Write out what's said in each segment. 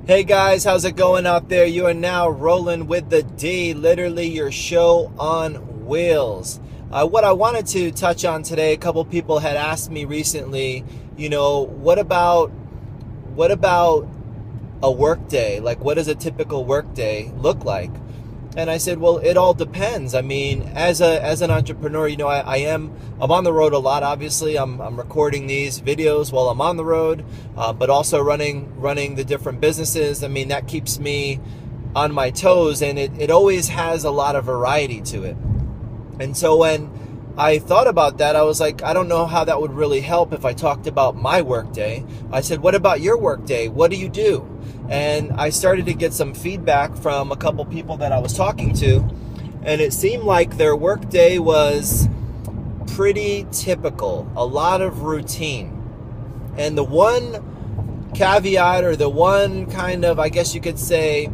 Hey guys, how's it going out there? You are now rolling with the D, literally your show on wheels. What I wanted to touch on today, a couple people had asked me recently, what about a work day? Like, what does a typical work day look like? And I said, well, it all depends. I mean, as an entrepreneur, I'm on the road a lot. Obviously, I'm recording these videos while I'm on the road, but also running the different businesses. I mean, that keeps me on my toes, and it always has a lot of variety to it. And so when I thought about that, I was like, I don't know how that would really help if I talked about my work day. I said, what about your work day? What do you do? And I started to get some feedback from a couple people that I was talking to, and it seemed like their work day was pretty typical, a lot of routine. And the one caveat, or the one kind of, I guess you could say,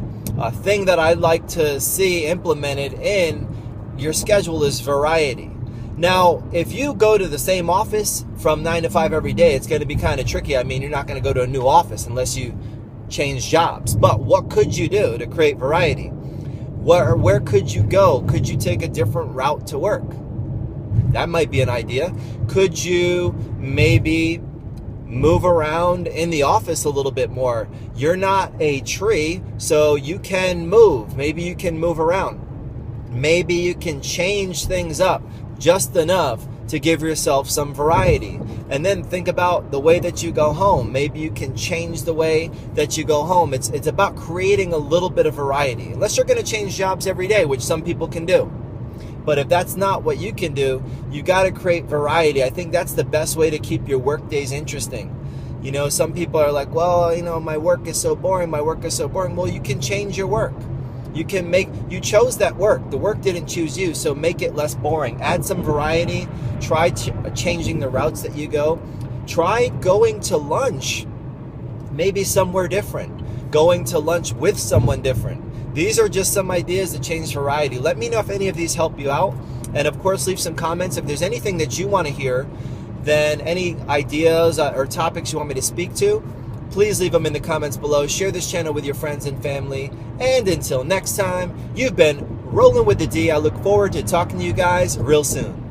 thing that I'd like to see implemented in your schedule is variety. Now, if you go to the same office from 9 to 5 every day, it's going to be kind of tricky. I mean, you're not going to go to a new office unless you change jobs. But what could you do to create variety? Where could you go? Could you take a different route to work? That might be an idea. Could you maybe move around in the office a little bit more? You're not a tree, so you can move. Maybe you can move around. Maybe you can change things up just enough to give yourself some variety. And then think about the way that you go home. Maybe you can change the way that you go home. It's about creating a little bit of variety. Unless you're going to change jobs every day, which some people can do. But if that's not what you can do, you got to create variety. I think that's the best way to keep your work days interesting. You know, some people are like, well, my work is so boring. My work is so boring. Well, you can change your work. You chose that work. The work didn't choose you, so make it less boring. Add some variety. Try changing the routes that you go. Try going to lunch, maybe somewhere different. Going to lunch with someone different. These are just some ideas to change variety. Let me know if any of these help you out. And of course, leave some comments. If there's anything that you want to hear, then any ideas or topics you want me to speak to, please leave them in the comments below. Share this channel with your friends and family. And until next time, you've been Rolling with the D. I look forward to talking to you guys real soon.